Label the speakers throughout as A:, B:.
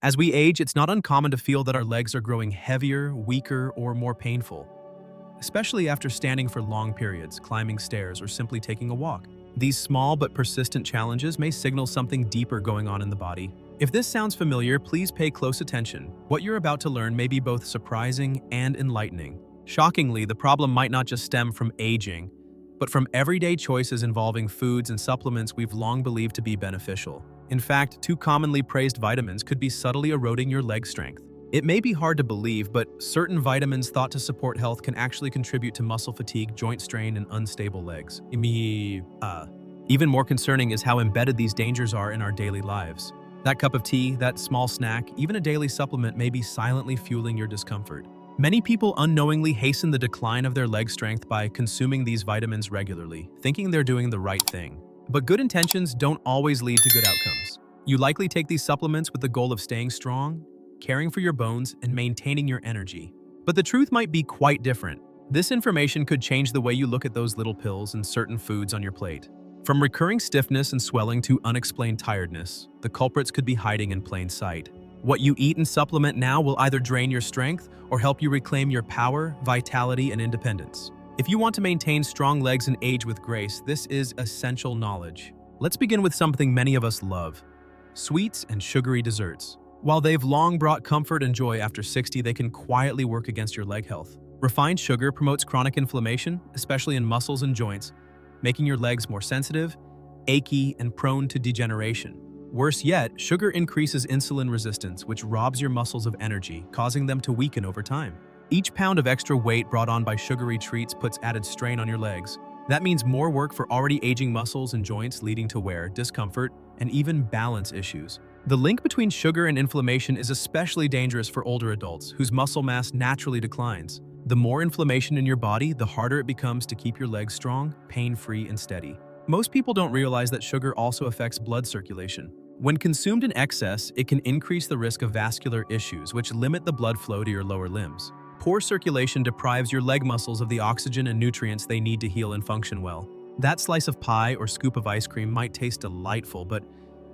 A: As we age, it's not uncommon to feel that our legs are growing heavier, weaker, or more painful, especially after standing for long periods, climbing stairs, or simply taking a walk. These small but persistent challenges may signal something deeper going on in the body. If this sounds familiar, please pay close attention. What you're about to learn may be both surprising and enlightening. Shockingly, the problem might not just stem from aging, but from everyday choices involving foods and supplements we've long believed to be beneficial. In fact, two commonly praised vitamins could be subtly eroding your leg strength. It may be hard to believe, but certain vitamins thought to support health can actually contribute to muscle fatigue, joint strain, and unstable legs. Even more concerning is how embedded these dangers are in our daily lives. That cup of tea, that small snack, even a daily supplement may be silently fueling your discomfort. Many people unknowingly hasten the decline of their leg strength by consuming these vitamins regularly, thinking they're doing the right thing. But good intentions don't always lead to good outcomes. You likely take these supplements with the goal of staying strong, caring for your bones, and maintaining your energy. But the truth might be quite different. This information could change the way you look at those little pills and certain foods on your plate. From recurring stiffness and swelling to unexplained tiredness, the culprits could be hiding in plain sight. What you eat and supplement now will either drain your strength or help you reclaim your power, vitality, and independence. If you want to maintain strong legs and age with grace, this is essential knowledge. Let's begin with something many of us love: sweets and sugary desserts. While they've long brought comfort and joy after 60, they can quietly work against your leg health. Refined sugar promotes chronic inflammation, especially in muscles and joints, making your legs more sensitive, achy, and prone to degeneration. Worse yet, sugar increases insulin resistance, which robs your muscles of energy, causing them to weaken over time. Each pound of extra weight brought on by sugary treats puts added strain on your legs. That means more work for already aging muscles and joints, leading to wear, discomfort, and even balance issues. The link between sugar and inflammation is especially dangerous for older adults, whose muscle mass naturally declines. The more inflammation in your body, the harder it becomes to keep your legs strong, pain-free, and steady. Most people don't realize that sugar also affects blood circulation. When consumed in excess, it can increase the risk of vascular issues, which limit the blood flow to your lower limbs. Poor circulation deprives your leg muscles of the oxygen and nutrients they need to heal and function well. That slice of pie or scoop of ice cream might taste delightful, but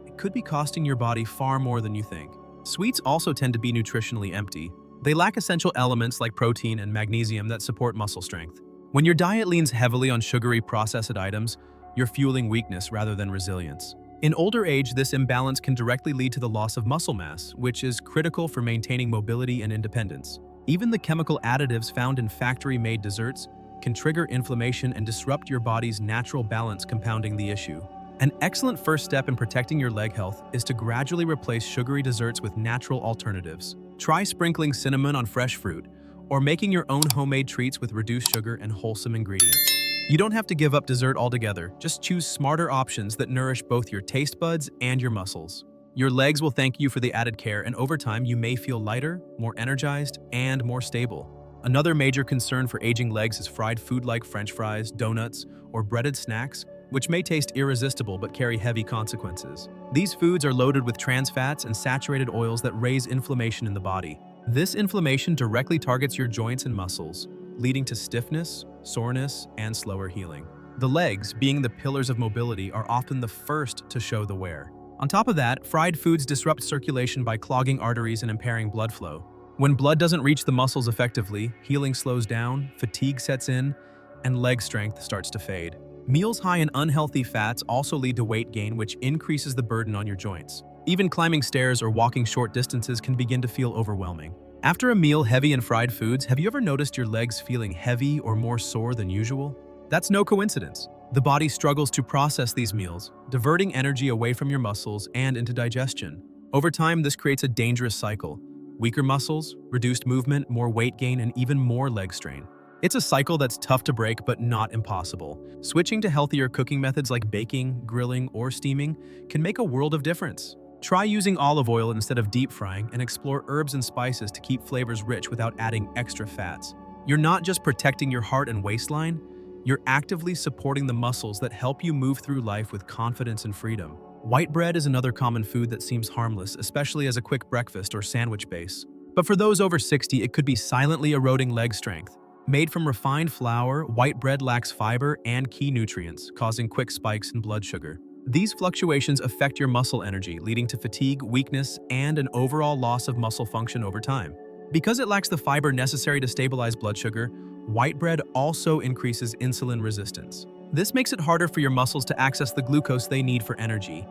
A: it could be costing your body far more than you think. Sweets also tend to be nutritionally empty. They lack essential elements like protein and magnesium that support muscle strength. When your diet leans heavily on sugary processed items, you're fueling weakness rather than resilience. In older age, this imbalance can directly lead to the loss of muscle mass, which is critical for maintaining mobility and independence. Even the chemical additives found in factory-made desserts can trigger inflammation and disrupt your body's natural balance, compounding the issue. An excellent first step in protecting your leg health is to gradually replace sugary desserts with natural alternatives. Try sprinkling cinnamon on fresh fruit, or making your own homemade treats with reduced sugar and wholesome ingredients. You don't have to give up dessert altogether, just choose smarter options that nourish both your taste buds and your muscles. Your legs will thank you for the added care, and over time you may feel lighter, more energized, and more stable. Another major concern for aging legs is fried food like French fries, donuts, or breaded snacks, which may taste irresistible but carry heavy consequences. These foods are loaded with trans fats and saturated oils that raise inflammation in the body. This inflammation directly targets your joints and muscles, leading to stiffness, soreness, and slower healing. The legs, being the pillars of mobility, are often the first to show the wear. On top of that, fried foods disrupt circulation by clogging arteries and impairing blood flow. When blood doesn't reach the muscles effectively, healing slows down, fatigue sets in, and leg strength starts to fade. Meals high in unhealthy fats also lead to weight gain, which increases the burden on your joints. Even climbing stairs or walking short distances can begin to feel overwhelming. After a meal heavy in fried foods, have you ever noticed your legs feeling heavy or more sore than usual? That's no coincidence. The body struggles to process these meals, diverting energy away from your muscles and into digestion. Over time, this creates a dangerous cycle: weaker muscles, reduced movement, more weight gain, and even more leg strain. It's a cycle that's tough to break, but not impossible. Switching to healthier cooking methods like baking, grilling, or steaming can make a world of difference. Try using olive oil instead of deep frying, and explore herbs and spices to keep flavors rich without adding extra fats. You're not just protecting your heart and waistline, you're actively supporting the muscles that help you move through life with confidence and freedom. White bread is another common food that seems harmless, especially as a quick breakfast or sandwich base. But for those over 60, it could be silently eroding leg strength. Made from refined flour, white bread lacks fiber and key nutrients, causing quick spikes in blood sugar. These fluctuations affect your muscle energy, leading to fatigue, weakness, and an overall loss of muscle function over time. Because it lacks the fiber necessary to stabilize blood sugar, white bread also increases insulin resistance. This makes it harder for your muscles to access the glucose they need for energy,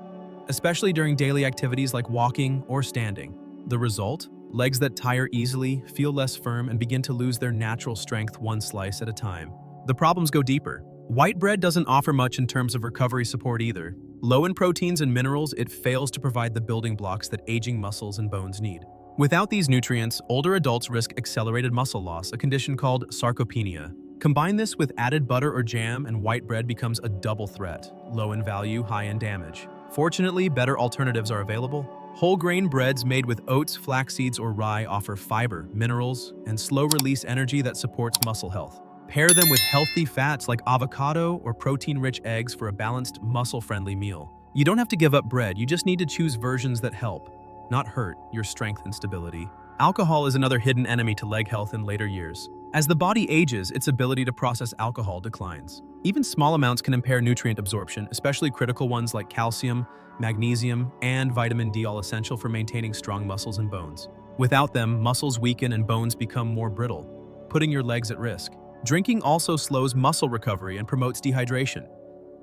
A: especially during daily activities like walking or standing. The result? Legs that tire easily, feel less firm, and begin to lose their natural strength one slice at a time. The problems go deeper. White bread doesn't offer much in terms of recovery support either. Low in proteins and minerals, it fails to provide the building blocks that aging muscles and bones need. Without these nutrients, older adults risk accelerated muscle loss, a condition called sarcopenia. Combine this with added butter or jam, and white bread becomes a double threat: low in value, high in damage. Fortunately, better alternatives are available. Whole grain breads made with oats, flax seeds, or rye offer fiber, minerals, and slow-release energy that supports muscle health. Pair them with healthy fats like avocado or protein-rich eggs for a balanced, muscle-friendly meal. You don't have to give up bread, you just need to choose versions that help, not hurt, your strength and stability. Alcohol is another hidden enemy to leg health in later years. As the body ages, its ability to process alcohol declines. Even small amounts can impair nutrient absorption, especially critical ones like calcium, magnesium, and vitamin D, all essential for maintaining strong muscles and bones. Without them, muscles weaken and bones become more brittle, putting your legs at risk. Drinking also slows muscle recovery and promotes dehydration,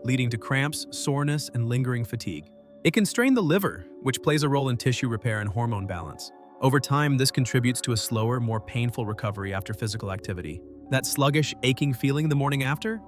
A: leading to cramps, soreness, and lingering fatigue. It can strain the liver, which plays a role in tissue repair and hormone balance. Over time, this contributes to a slower, more painful recovery after physical activity. That sluggish, aching feeling the morning after?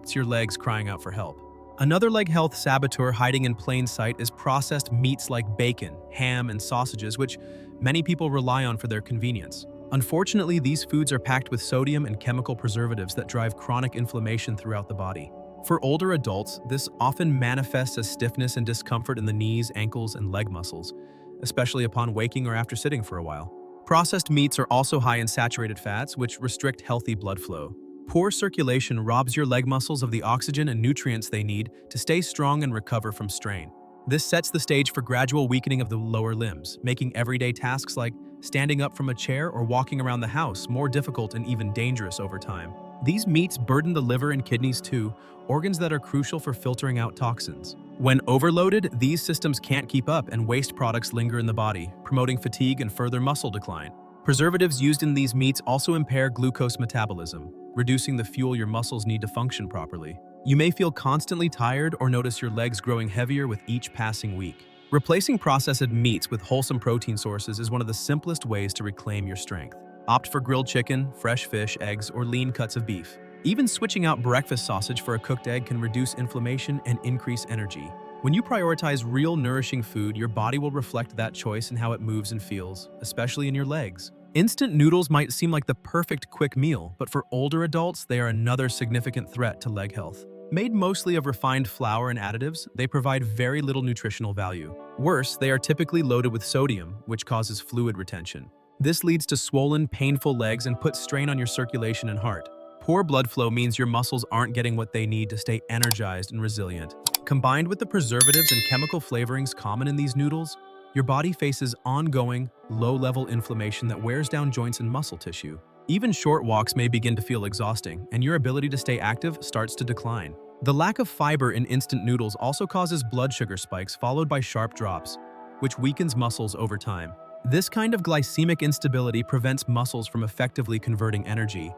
A: It's your legs crying out for help. Another leg health saboteur hiding in plain sight is processed meats like bacon, ham, and sausages, which many people rely on for their convenience. Unfortunately, these foods are packed with sodium and chemical preservatives that drive chronic inflammation throughout the body. For older adults, this often manifests as stiffness and discomfort in the knees, ankles, and leg muscles, especially upon waking or after sitting for a while. Processed meats are also high in saturated fats, which restrict healthy blood flow. Poor circulation robs your leg muscles of the oxygen and nutrients they need to stay strong and recover from strain. This sets the stage for gradual weakening of the lower limbs, making everyday tasks like standing up from a chair or walking around the house more difficult and even dangerous over time. These meats burden the liver and kidneys too, organs that are crucial for filtering out toxins. When overloaded, these systems can't keep up and waste products linger in the body, promoting fatigue and further muscle decline. Preservatives used in these meats also impair glucose metabolism, reducing the fuel your muscles need to function properly. You may feel constantly tired or notice your legs growing heavier with each passing week. Replacing processed meats with wholesome protein sources is one of the simplest ways to reclaim your strength. Opt for grilled chicken, fresh fish, eggs, or lean cuts of beef. Even switching out breakfast sausage for a cooked egg can reduce inflammation and increase energy. When you prioritize real, nourishing food, your body will reflect that choice in how it moves and feels, especially in your legs. Instant noodles might seem like the perfect quick meal, but for older adults, they are another significant threat to leg health. Made mostly of refined flour and additives, they provide very little nutritional value. Worse, they are typically loaded with sodium, which causes fluid retention. This leads to swollen, painful legs and puts strain on your circulation and heart. Poor blood flow means your muscles aren't getting what they need to stay energized and resilient. Combined with the preservatives and chemical flavorings common in these noodles, your body faces ongoing, low-level inflammation that wears down joints and muscle tissue. Even short walks may begin to feel exhausting, and your ability to stay active starts to decline. The lack of fiber in instant noodles also causes blood sugar spikes followed by sharp drops, which weakens muscles over time. This kind of glycemic instability prevents muscles from effectively converting energy,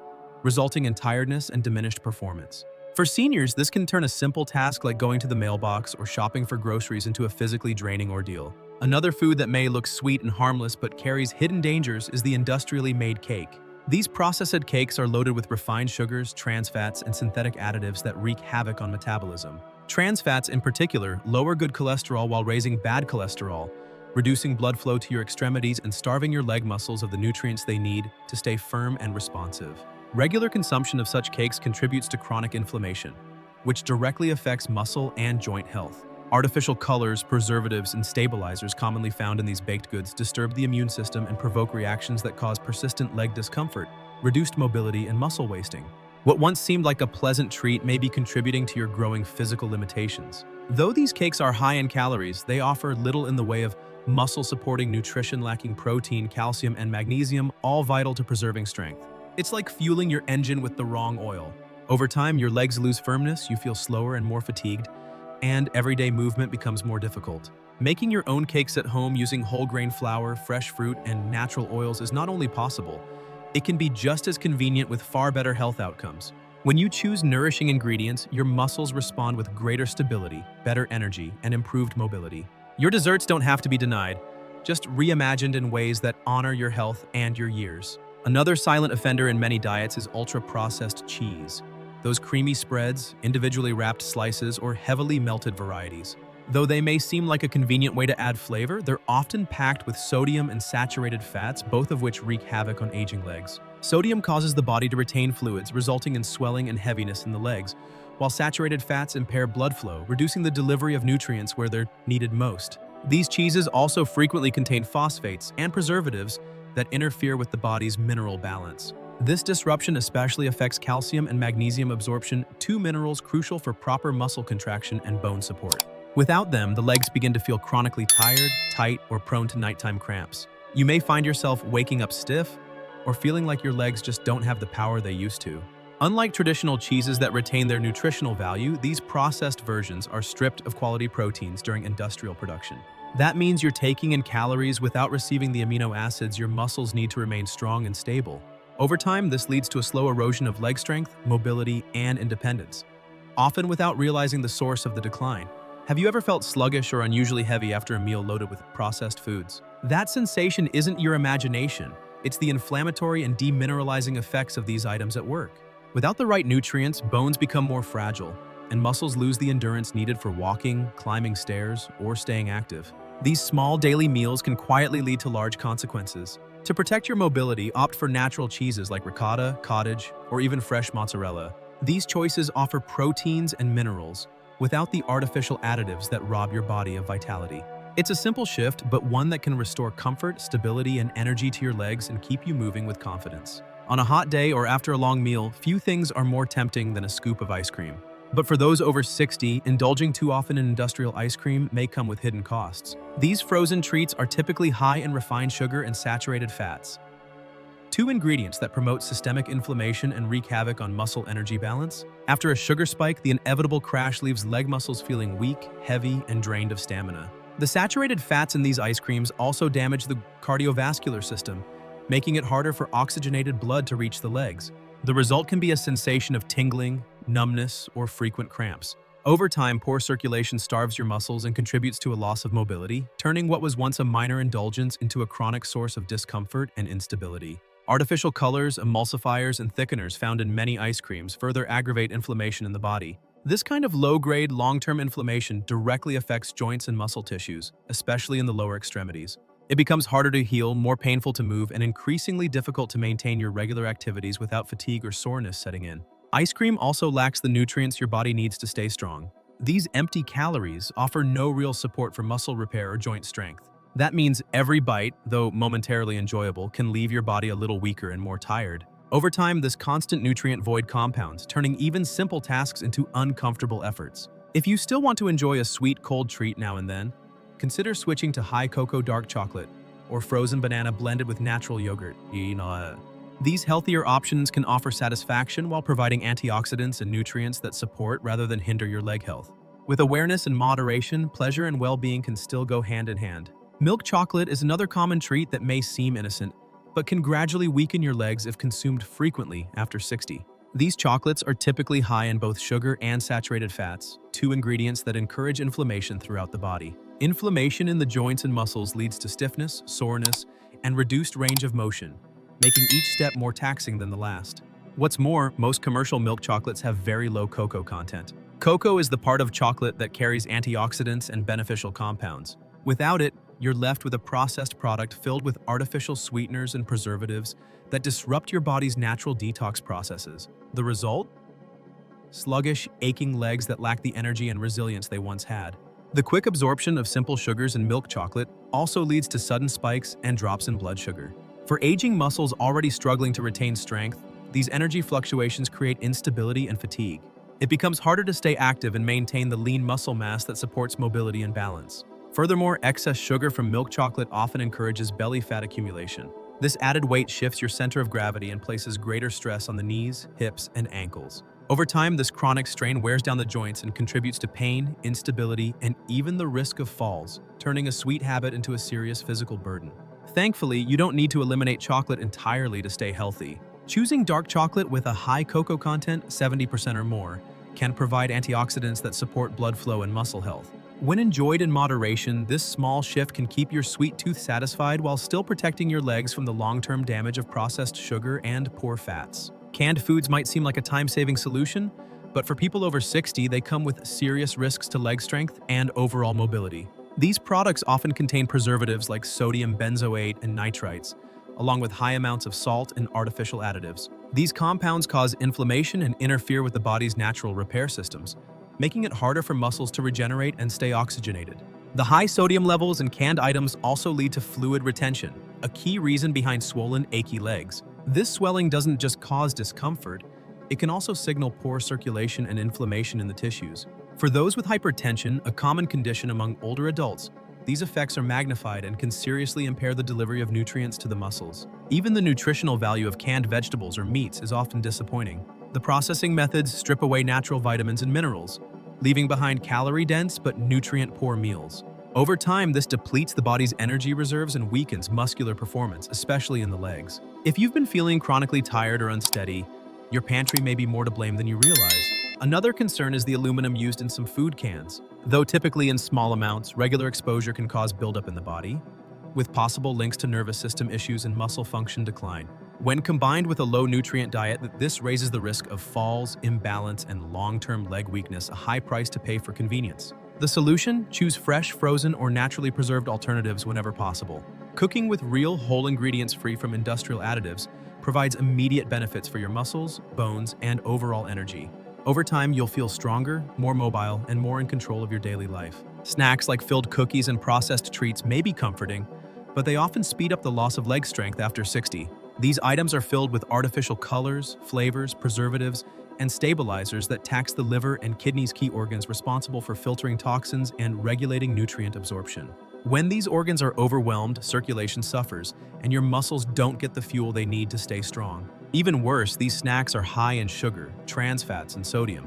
A: resulting in tiredness and diminished performance. For seniors, this can turn a simple task like going to the mailbox or shopping for groceries into a physically draining ordeal. Another food that may look sweet and harmless but carries hidden dangers is the industrially made cake. These processed cakes are loaded with refined sugars, trans fats, and synthetic additives that wreak havoc on metabolism. Trans fats, in particular, lower good cholesterol while raising bad cholesterol, reducing blood flow to your extremities and starving your leg muscles of the nutrients they need to stay firm and responsive. Regular consumption of such cakes contributes to chronic inflammation, which directly affects muscle and joint health. Artificial colors, preservatives, and stabilizers commonly found in these baked goods disturb the immune system and provoke reactions that cause persistent leg discomfort, reduced mobility, and muscle wasting. What once seemed like a pleasant treat may be contributing to your growing physical limitations. Though these cakes are high in calories, they offer little in the way of muscle-supporting nutrition lacking protein, calcium, and magnesium, all vital to preserving strength. It's like fueling your engine with the wrong oil. Over time, your legs lose firmness, you feel slower and more fatigued, and everyday movement becomes more difficult. Making your own cakes at home using whole grain flour, fresh fruit, and natural oils is not only possible, it can be just as convenient with far better health outcomes. When you choose nourishing ingredients, your muscles respond with greater stability, better energy, and improved mobility. Your desserts don't have to be denied, just reimagined in ways that honor your health and your years. Another silent offender in many diets is ultra-processed cheese. Those creamy spreads, individually wrapped slices, or heavily melted varieties. Though they may seem like a convenient way to add flavor, they're often packed with sodium and saturated fats, both of which wreak havoc on aging legs. Sodium causes the body to retain fluids, resulting in swelling and heaviness in the legs, while saturated fats impair blood flow, reducing the delivery of nutrients where they're needed most. These cheeses also frequently contain phosphates and preservatives that interfere with the body's mineral balance. This disruption especially affects calcium and magnesium absorption, two minerals crucial for proper muscle contraction and bone support. Without them, the legs begin to feel chronically tired, tight, or prone to nighttime cramps. You may find yourself waking up stiff or feeling like your legs just don't have the power they used to. Unlike traditional cheeses that retain their nutritional value, these processed versions are stripped of quality proteins during industrial production. That means you're taking in calories without receiving the amino acids your muscles need to remain strong and stable. Over time, this leads to a slow erosion of leg strength, mobility, and independence, often without realizing the source of the decline. Have you ever felt sluggish or unusually heavy after a meal loaded with processed foods? That sensation isn't your imagination. It's the inflammatory and demineralizing effects of these items at work. Without the right nutrients, bones become more fragile, and muscles lose the endurance needed for walking, climbing stairs, or staying active. These small daily meals can quietly lead to large consequences. To protect your mobility, opt for natural cheeses like ricotta, cottage, or even fresh mozzarella. These choices offer proteins and minerals without the artificial additives that rob your body of vitality. It's a simple shift, but one that can restore comfort, stability, and energy to your legs and keep you moving with confidence. On a hot day or after a long meal, few things are more tempting than a scoop of ice cream. But for those over 60, indulging too often in industrial ice cream may come with hidden costs. These frozen treats are typically high in refined sugar and saturated fats, two ingredients that promote systemic inflammation and wreak havoc on muscle energy balance. After a sugar spike, the inevitable crash leaves leg muscles feeling weak, heavy, and drained of stamina. The saturated fats in these ice creams also damage the cardiovascular system, making it harder for oxygenated blood to reach the legs. The result can be a sensation of tingling, numbness, or frequent cramps. Over time, poor circulation starves your muscles and contributes to a loss of mobility, turning what was once a minor indulgence into a chronic source of discomfort and instability. Artificial colors, emulsifiers, and thickeners found in many ice creams further aggravate inflammation in the body. This kind of low-grade, long-term inflammation directly affects joints and muscle tissues, especially in the lower extremities. It becomes harder to heal, more painful to move, and increasingly difficult to maintain your regular activities without fatigue or soreness setting in. Ice cream also lacks the nutrients your body needs to stay strong. These empty calories offer no real support for muscle repair or joint strength. That means every bite, though momentarily enjoyable, can leave your body a little weaker and more tired. Over time, this constant nutrient void compounds, turning even simple tasks into uncomfortable efforts. If you still want to enjoy a sweet, cold treat now and then, consider switching to high cocoa dark chocolate or frozen banana blended with natural yogurt. These healthier options can offer satisfaction while providing antioxidants and nutrients that support rather than hinder your leg health. With awareness and moderation, pleasure and well-being can still go hand in hand. Milk chocolate is another common treat that may seem innocent, but can gradually weaken your legs if consumed frequently after 60. These chocolates are typically high in both sugar and saturated fats, two ingredients that encourage inflammation throughout the body. Inflammation in the joints and muscles leads to stiffness, soreness, and reduced range of motion, making each step more taxing than the last. What's more, most commercial milk chocolates have very low cocoa content. Cocoa is the part of chocolate that carries antioxidants and beneficial compounds. Without it, you're left with a processed product filled with artificial sweeteners and preservatives that disrupt your body's natural detox processes. The result? Sluggish, aching legs that lack the energy and resilience they once had. The quick absorption of simple sugars in milk chocolate also leads to sudden spikes and drops in blood sugar. For aging muscles already struggling to retain strength, these energy fluctuations create instability and fatigue. It becomes harder to stay active and maintain the lean muscle mass that supports mobility and balance. Furthermore, excess sugar from milk chocolate often encourages belly fat accumulation. This added weight shifts your center of gravity and places greater stress on the knees, hips, and ankles. Over time, this chronic strain wears down the joints and contributes to pain, instability, and even the risk of falls, turning a sweet habit into a serious physical burden. Thankfully, you don't need to eliminate chocolate entirely to stay healthy. Choosing dark chocolate with a high cocoa content, 70% or more, can provide antioxidants that support blood flow and muscle health. When enjoyed in moderation, this small shift can keep your sweet tooth satisfied while still protecting your legs from the long-term damage of processed sugar and poor fats. Canned foods might seem like a time-saving solution, but for people over 60, they come with serious risks to leg strength and overall mobility. These products often contain preservatives like sodium benzoate and nitrites, along with high amounts of salt and artificial additives. These compounds cause inflammation and interfere with the body's natural repair systems, making it harder for muscles to regenerate and stay oxygenated. The high sodium levels in canned items also lead to fluid retention, a key reason behind swollen, achy legs. This swelling doesn't just cause discomfort, it can also signal poor circulation and inflammation in the tissues. For those with hypertension, a common condition among older adults, these effects are magnified and can seriously impair the delivery of nutrients to the muscles. Even the nutritional value of canned vegetables or meats is often disappointing. The processing methods strip away natural vitamins and minerals, leaving behind calorie-dense but nutrient-poor meals. Over time, this depletes the body's energy reserves and weakens muscular performance, especially in the legs. If you've been feeling chronically tired or unsteady, your pantry may be more to blame than you realize. Another concern is the aluminum used in some food cans. Though typically in small amounts, regular exposure can cause buildup in the body, with possible links to nervous system issues and muscle function decline. When combined with a low-nutrient diet, this raises the risk of falls, imbalance, and long-term leg weakness, a high price to pay for convenience. The solution? Choose fresh, frozen, or naturally preserved alternatives whenever possible. Cooking with real, whole ingredients free from industrial additives provides immediate benefits for your muscles, bones, and overall energy. Over time, you'll feel stronger, more mobile, and more in control of your daily life. Snacks like filled cookies and processed treats may be comforting, but they often speed up the loss of leg strength after 60. These items are filled with artificial colors, flavors, preservatives, and stabilizers that tax the liver and kidneys, key organs responsible for filtering toxins and regulating nutrient absorption. When these organs are overwhelmed, circulation suffers, and your muscles don't get the fuel they need to stay strong. Even worse, these snacks are high in sugar, trans fats, and sodium,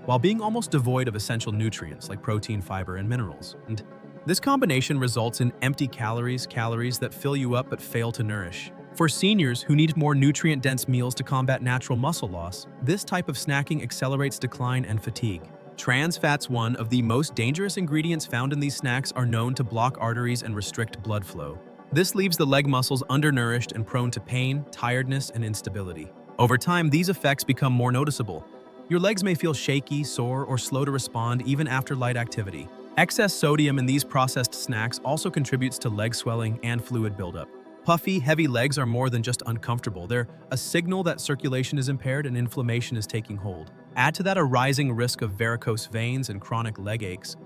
A: while being almost devoid of essential nutrients like protein, fiber, and minerals. And this combination results in empty calories that fill you up but fail to nourish. For seniors who need more nutrient-dense meals to combat natural muscle loss, this type of snacking accelerates decline and fatigue. Trans fats, one of the most dangerous ingredients found in these snacks, are known to block arteries and restrict blood flow. This leaves the leg muscles undernourished and prone to pain, tiredness, and instability. Over time, these effects become more noticeable. Your legs may feel shaky, sore, or slow to respond even after light activity. Excess sodium in these processed snacks also contributes to leg swelling and fluid buildup. Puffy, heavy legs are more than just uncomfortable. They're a signal that circulation is impaired and inflammation is taking hold. Add to that a rising risk of varicose veins and chronic leg aches,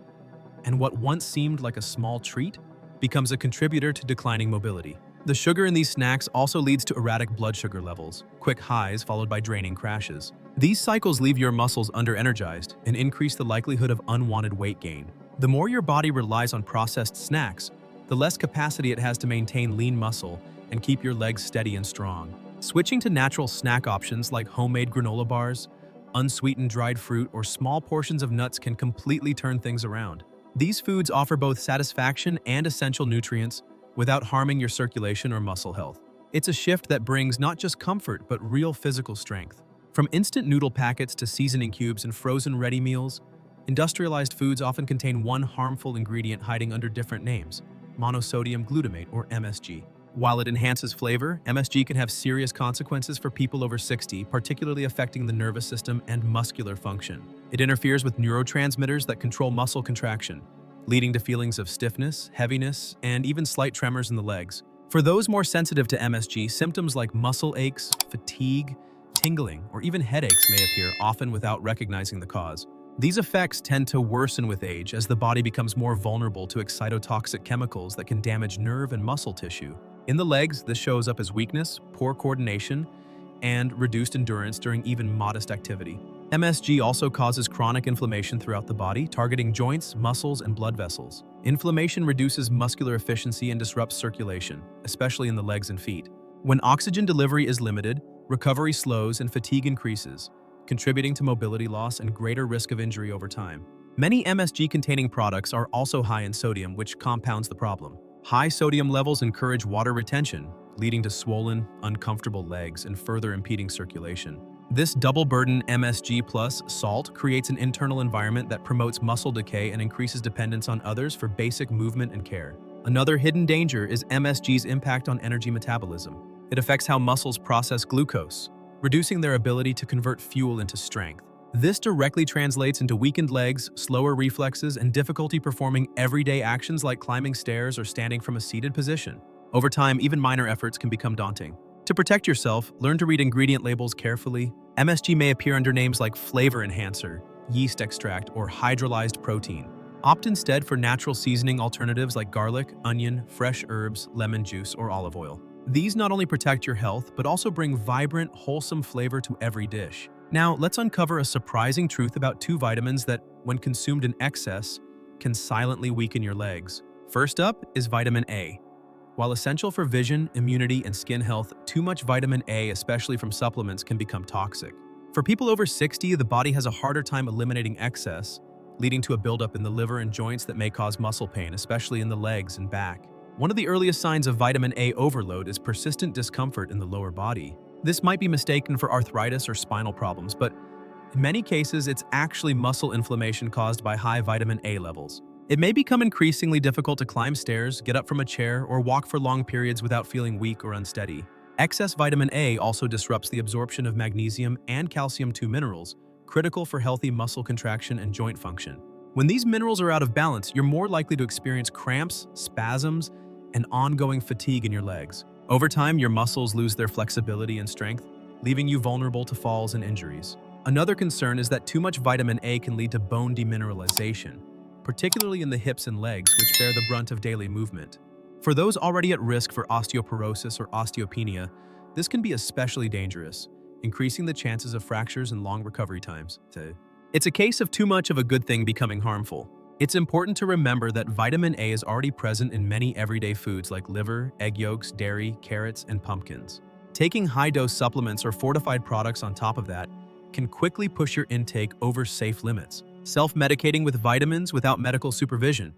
A: and what once seemed like a small treat becomes a contributor to declining mobility. The sugar in these snacks also leads to erratic blood sugar levels, quick highs followed by draining crashes. These cycles leave your muscles under-energized and increase the likelihood of unwanted weight gain. The more your body relies on processed snacks, the less capacity it has to maintain lean muscle and keep your legs steady and strong. Switching to natural snack options like homemade granola bars, unsweetened dried fruit, or small portions of nuts can completely turn things around. These foods offer both satisfaction and essential nutrients without harming your circulation or muscle health. It's a shift that brings not just comfort, but real physical strength. From instant noodle packets to seasoning cubes and frozen ready meals, industrialized foods often contain one harmful ingredient hiding under different names: monosodium glutamate, or MSG. While it enhances flavor, MSG can have serious consequences for people over 60, particularly affecting the nervous system and muscular function. It interferes with neurotransmitters that control muscle contraction, leading to feelings of stiffness, heaviness, and even slight tremors in the legs. For those more sensitive to MSG, symptoms like muscle aches, fatigue, tingling, or even headaches may appear, often without recognizing the cause. These effects tend to worsen with age as the body becomes more vulnerable to excitotoxic chemicals that can damage nerve and muscle tissue. In the legs, this shows up as weakness, poor coordination, and reduced endurance during even modest activity. MSG also causes chronic inflammation throughout the body, targeting joints, muscles, and blood vessels. Inflammation reduces muscular efficiency and disrupts circulation, especially in the legs and feet. When oxygen delivery is limited, recovery slows and fatigue increases, contributing to mobility loss and greater risk of injury over time. Many MSG-containing products are also high in sodium, which compounds the problem. High sodium levels encourage water retention, leading to swollen, uncomfortable legs and further impeding circulation. This double-burden MSG plus salt creates an internal environment that promotes muscle decay and increases dependence on others for basic movement and care. Another hidden danger is MSG's impact on energy metabolism. It affects how muscles process glucose, reducing their ability to convert fuel into strength. This directly translates into weakened legs, slower reflexes, and difficulty performing everyday actions like climbing stairs or standing from a seated position. Over time, even minor efforts can become daunting. To protect yourself, learn to read ingredient labels carefully. MSG may appear under names like flavor enhancer, yeast extract, or hydrolyzed protein. Opt instead for natural seasoning alternatives like garlic, onion, fresh herbs, lemon juice, or olive oil. These not only protect your health, but also bring vibrant, wholesome flavor to every dish. Now, let's uncover a surprising truth about two vitamins that, when consumed in excess, can silently weaken your legs. First up is vitamin A. While essential for vision, immunity, and skin health, too much vitamin A, especially from supplements, can become toxic. For people over 60, the body has a harder time eliminating excess, leading to a buildup in the liver and joints that may cause muscle pain, especially in the legs and back. One of the earliest signs of vitamin A overload is persistent discomfort in the lower body. This might be mistaken for arthritis or spinal problems, but in many cases, it's actually muscle inflammation caused by high vitamin A levels. It may become increasingly difficult to climb stairs, get up from a chair, or walk for long periods without feeling weak or unsteady. Excess vitamin A also disrupts the absorption of magnesium and calcium, two minerals, critical for healthy muscle contraction and joint function. When these minerals are out of balance, you're more likely to experience cramps, spasms, and ongoing fatigue in your legs. Over time, your muscles lose their flexibility and strength, leaving you vulnerable to falls and injuries. Another concern is that too much vitamin A can lead to bone demineralization, particularly in the hips and legs, which bear the brunt of daily movement. For those already at risk for osteoporosis or osteopenia, this can be especially dangerous, increasing the chances of fractures and long recovery times. It's a case of too much of a good thing becoming harmful. It's important to remember that vitamin A is already present in many everyday foods like liver, egg yolks, dairy, carrots, and pumpkins. Taking high-dose supplements or fortified products on top of that can quickly push your intake over safe limits. Self-medicating with vitamins without medical supervision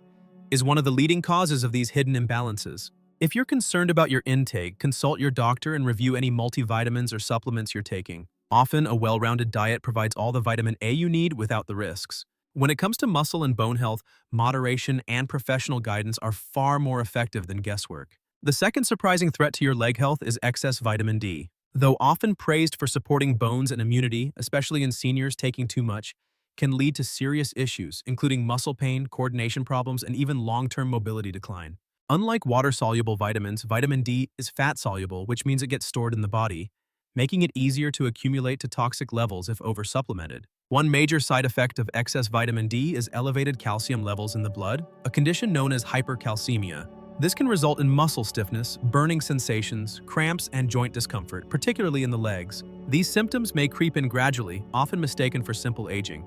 A: is one of the leading causes of these hidden imbalances. If you're concerned about your intake, consult your doctor and review any multivitamins or supplements you're taking. Often, a well-rounded diet provides all the vitamin A you need without the risks. When it comes to muscle and bone health, moderation and professional guidance are far more effective than guesswork. The second surprising threat to your leg health is excess vitamin D. Though often praised for supporting bones and immunity, especially in seniors, taking too much can lead to serious issues, including muscle pain, coordination problems, and even long-term mobility decline. Unlike water-soluble vitamins, vitamin D is fat-soluble, which means it gets stored in the body, making it easier to accumulate to toxic levels if over-supplemented. One major side effect of excess vitamin D is elevated calcium levels in the blood, a condition known as hypercalcemia. This can result in muscle stiffness, burning sensations, cramps, and joint discomfort, particularly in the legs. These symptoms may creep in gradually, often mistaken for simple aging,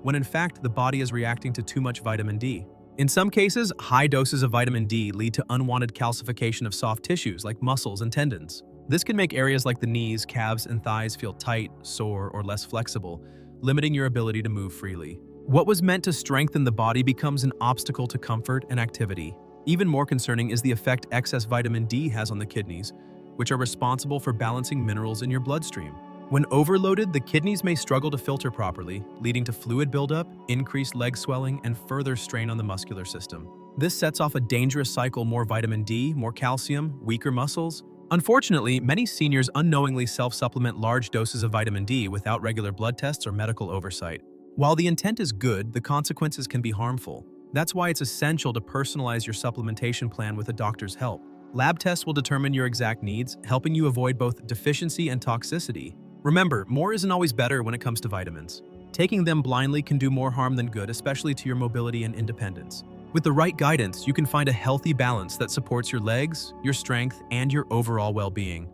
A: when in fact the body is reacting to too much vitamin D. In some cases, high doses of vitamin D lead to unwanted calcification of soft tissues like muscles and tendons. This can make areas like the knees, calves, and thighs feel tight, sore, or less flexible, limiting your ability to move freely. What was meant to strengthen the body becomes an obstacle to comfort and activity. Even more concerning is the effect excess vitamin D has on the kidneys, which are responsible for balancing minerals in your bloodstream. When overloaded, the kidneys may struggle to filter properly, leading to fluid buildup, increased leg swelling, and further strain on the muscular system. This sets off a dangerous cycle: more vitamin D, more calcium, weaker muscles. Unfortunately, many seniors unknowingly self-supplement large doses of vitamin D without regular blood tests or medical oversight. While the intent is good, the consequences can be harmful. That's why it's essential to personalize your supplementation plan with a doctor's help. Lab tests will determine your exact needs, helping you avoid both deficiency and toxicity. Remember, more isn't always better when it comes to vitamins. Taking them blindly can do more harm than good, especially to your mobility and independence. With the right guidance, you can find a healthy balance that supports your legs, your strength, and your overall well-being.